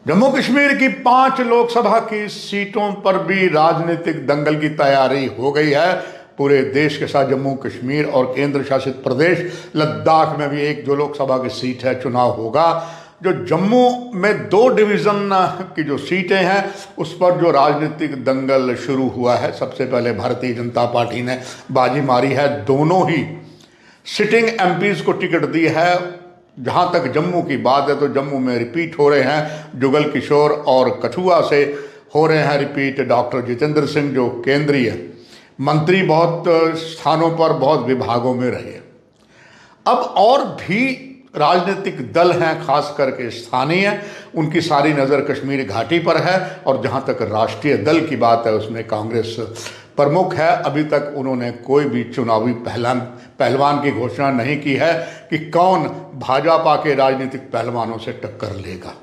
जम्मू कश्मीर की 5 लोकसभा की सीटों पर भी राजनीतिक दंगल की तैयारी हो गई है। पूरे देश के साथ जम्मू कश्मीर और केंद्र शासित प्रदेश लद्दाख में भी एक जो लोकसभा की सीट है चुनाव होगा। जो जम्मू में 2 डिवीज़न की जो सीटें हैं उस पर जो राजनीतिक दंगल शुरू हुआ है, सबसे पहले भारतीय जनता पार्टी ने बाजी मारी है। दोनों ही सिटिंग एमपीज को टिकट दी है। जहां तक जम्मू की बात है तो जम्मू में रिपीट हो रहे हैं जुगल किशोर और कठुआ से हो रहे हैं रिपीट डॉक्टर जितेंद्र सिंह, जो केंद्रीय मंत्री बहुत स्थानों पर बहुत विभागों में रहे। अब और भी राजनीतिक दल हैं, खास करके स्थानीय, उनकी सारी नज़र कश्मीर घाटी पर है। और जहां तक राष्ट्रीय दल की बात है उसमें कांग्रेस प्रमुख है। अभी तक उन्होंने कोई भी चुनावी पहलवान की घोषणा नहीं की है कि कौन भाजपा के राजनीतिक पहलवानों से टक्कर लेगा।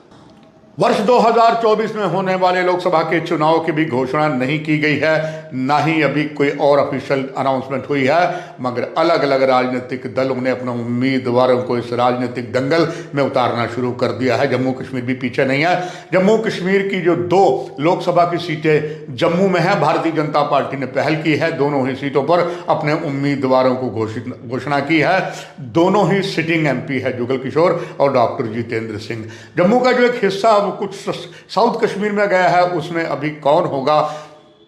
वर्ष 2024 में होने वाले लोकसभा के चुनाव की भी घोषणा नहीं की गई है, ना ही अभी कोई और ऑफिशियल अनाउंसमेंट हुई है। मगर अलग अलग राजनीतिक दलों ने अपने उम्मीदवारों को इस राजनीतिक दंगल में उतारना शुरू कर दिया है। जम्मू कश्मीर भी पीछे नहीं है। जम्मू कश्मीर की जो 2 लोकसभा की सीटें जम्मू में है, भारतीय जनता पार्टी ने पहल की है। दोनों ही सीटों पर अपने उम्मीदवारों को घोषणा की है। दोनों ही सिटिंग एमपी है, जुगल किशोर और डॉक्टर जितेंद्र सिंह। जम्मू का जो एक हिस्सा वो कुछ साउथ कश्मीर में गया है, उसमें अभी कौन होगा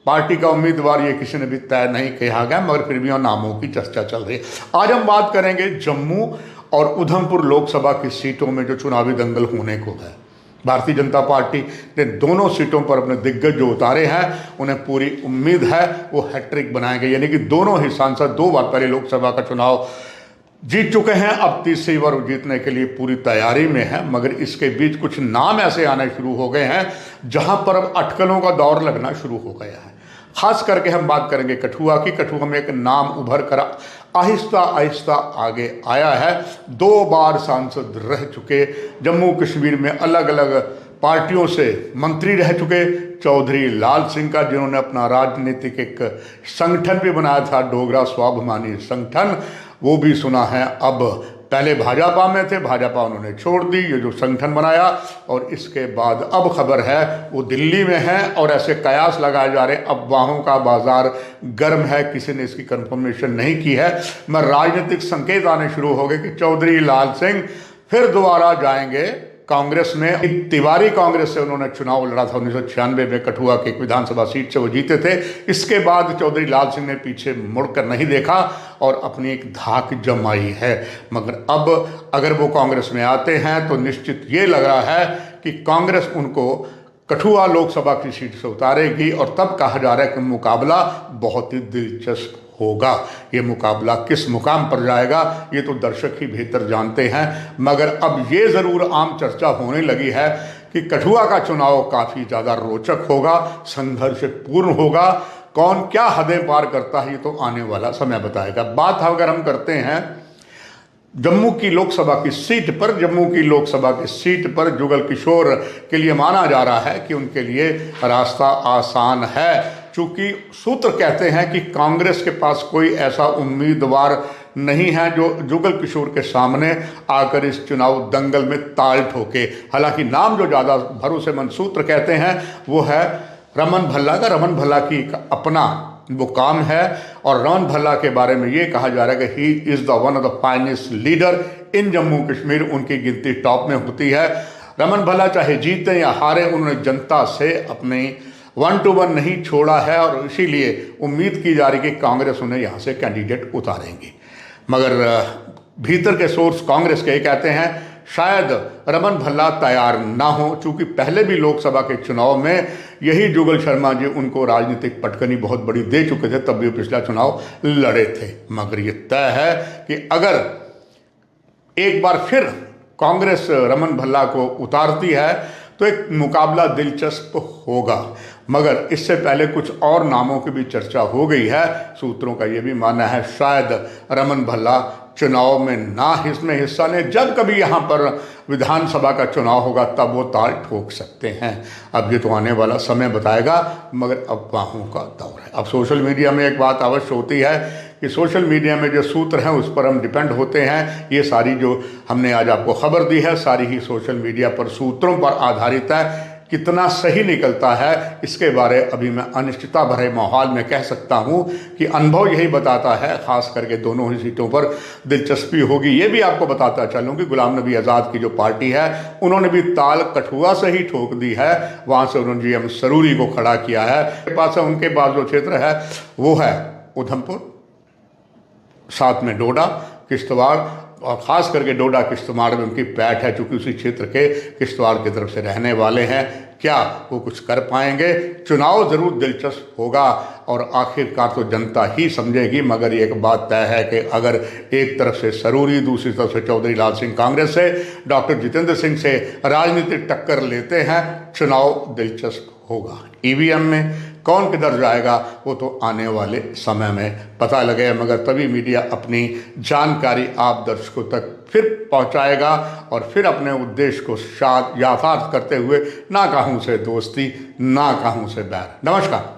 पार्टी का उम्मीदवार ये किसी ने भी तय नहीं किया गया, मगर फिर भी नामों की चर्चा चल रही है। आज हम बात करेंगे जम्मू और उधमपुर लोकसभा की सीटों में जो चुनावी दंगल होने को है। भारतीय जनता पार्टी ने दोनों सीटों पर अपने दिग्गज जो उतारे हैं, उन्हें पूरी उम्मीद है वो हैट्रिक बनाएंगे, यानी कि दोनों ही सांसद 2 बार पहले लोकसभा का चुनाव जीत चुके हैं। अब तीसरी बार जीतने के लिए पूरी तैयारी में है। मगर इसके बीच कुछ नाम ऐसे आने शुरू हो गए हैं जहां पर अब अटकलों का दौर लगना शुरू हो गया है। खास करके हम बात करेंगे कठुआ की। कठुआ में एक नाम उभर कर आहिस्ता आहिस्ता आगे आया है। 2 बार सांसद रह चुके, जम्मू कश्मीर में अलग अलग पार्टियों से मंत्री रह चुके चौधरी लाल सिंह का, जिन्होंने अपना राजनीतिक एक संगठन भी बनाया था, डोगरा स्वाभिमानी संगठन, वो भी सुना है अब पहले भाजपा में थे, भाजपा उन्होंने छोड़ दी, ये जो संगठन बनाया, और इसके बाद अब खबर है वो दिल्ली में है। और ऐसे कयास लगाए जा रहे, अफवाहों का बाजार गर्म है, किसी ने इसकी कंफर्मेशन नहीं की है, मगर राजनीतिक संकेत आने शुरू हो गए कि चौधरी लाल सिंह फिर दोबारा जाएंगे कांग्रेस में। तिवारी कांग्रेस से उन्होंने चुनाव लड़ा था 1996 में, कठुआ की एक विधानसभा सीट से वो जीते थे। इसके बाद चौधरी लाल सिंह ने पीछे मुड़कर नहीं देखा और अपनी एक धाक जमाई है। मगर अब अगर वो कांग्रेस में आते हैं तो निश्चित ये लग रहा है कि कांग्रेस उनको कठुआ लोकसभा की सीट से उतारेगी। और तब कहा जा रहा है कि मुकाबला बहुत ही दिलचस्प होगा। ये मुकाबला किस मुकाम पर जाएगा ये तो दर्शक ही बेहतर जानते हैं। मगर अब ये ज़रूर आम चर्चा होने लगी है कि कठुआ का चुनाव काफ़ी ज़्यादा रोचक होगा, संघर्षपूर्ण होगा। कौन क्या हदें पार करता है ये तो आने वाला समय बताएगा। बात अगर हम करते हैं जम्मू की लोकसभा की सीट पर, जम्मू की लोकसभा की सीट पर जुगल किशोर के लिए माना जा रहा है कि उनके लिए रास्ता आसान है। चूंकि सूत्र कहते हैं कि कांग्रेस के पास कोई ऐसा उम्मीदवार नहीं है जो जुगल किशोर के सामने आकर इस चुनाव दंगल में ताल ठोके। हालांकि नाम जो ज़्यादा भरोसेमंद सूत्र कहते हैं वो है रमन भल्ला का। रमन भल्ला की अपना वो काम है और रमन भल्ला के बारे में ये कहा जा रहा है कि he is the one of the finest leader in Jammu Kashmir. उनकी गिनती टॉप में होती है। रमन भल्ला चाहे जीते या हारे, उन्होंने जनता से अपनी 1-to-1 नहीं छोड़ा है और इसीलिए उम्मीद की जा रही कि कांग्रेस उन्हें यहाँ से कैंडिडेट उतारेंगी। मगर भीतर के सोर्स कांग्रेस के कहते हैं शायद रमन भल्ला तैयार ना हो, चूँकि पहले भी लोकसभा के चुनाव में यही जुगल शर्मा जी उनको राजनीतिक पटकनी बहुत बड़ी दे चुके थे, तब भी पिछला चुनाव लड़े थे। मगर ये तय है कि अगर एक बार फिर कांग्रेस रमन भल्ला को उतारती है तो एक मुकाबला दिलचस्प होगा। मगर इससे पहले कुछ और नामों की भी चर्चा हो गई है। सूत्रों का ये भी मानना है शायद रमन भल्ला चुनाव में ना इसमें हिस्सा लें। जब कभी यहाँ पर विधानसभा का चुनाव होगा तब वो ताल ठोक सकते हैं। अब ये तो आने वाला समय बताएगा, मगर अफवाहों का दौर है। अब सोशल मीडिया में एक बात अवश्य होती है कि सोशल मीडिया में जो सूत्र हैं उस पर हम डिपेंड होते हैं। ये सारी जो हमने आज आपको खबर दी है सारी ही सोशल मीडिया पर सूत्रों पर आधारित है। कितना सही निकलता है इसके बारे अभी मैं अनिश्चितता भरे माहौल में कह सकता हूं कि अनुभव यही बताता है, खास करके दोनों ही सीटों पर दिलचस्पी होगी। ये भी आपको बताता चलूं कि गुलाम नबी आज़ाद की जो पार्टी है उन्होंने भी ताल कठुआ से ही ठोक दी है, वहां से उन्होंने जीएम सरूरी को खड़ा किया है। पास उनके पास जो क्षेत्र है वो है उधमपुर, साथ में डोडा, किश्तवाड़, और ख़ास करके डोडा किश्तवाड़ में उनकी पैठ है, चूँकि उसी क्षेत्र के किश्तवाड़ की तरफ से रहने वाले हैं। क्या वो कुछ कर पाएंगे? चुनाव ज़रूर दिलचस्प होगा और आखिरकार तो जनता ही समझेगी। मगर एक बात तय है कि अगर एक तरफ से सरूरी, दूसरी तरफ से चौधरी लाल सिंह कांग्रेस से, डॉक्टर जितेंद्र सिंह से राजनीतिक टक्कर लेते हैं, चुनाव दिलचस्प होगा। ईवीएम में कौन किधर जाएगा वो तो आने वाले समय में पता लगेगा, मगर तभी मीडिया अपनी जानकारी आप दर्शकों तक फिर पहुंचाएगा और फिर अपने उद्देश्य को यथार्थ करते हुए ना कहूँ से दोस्ती, ना कहूँ से बैर। नमस्कार।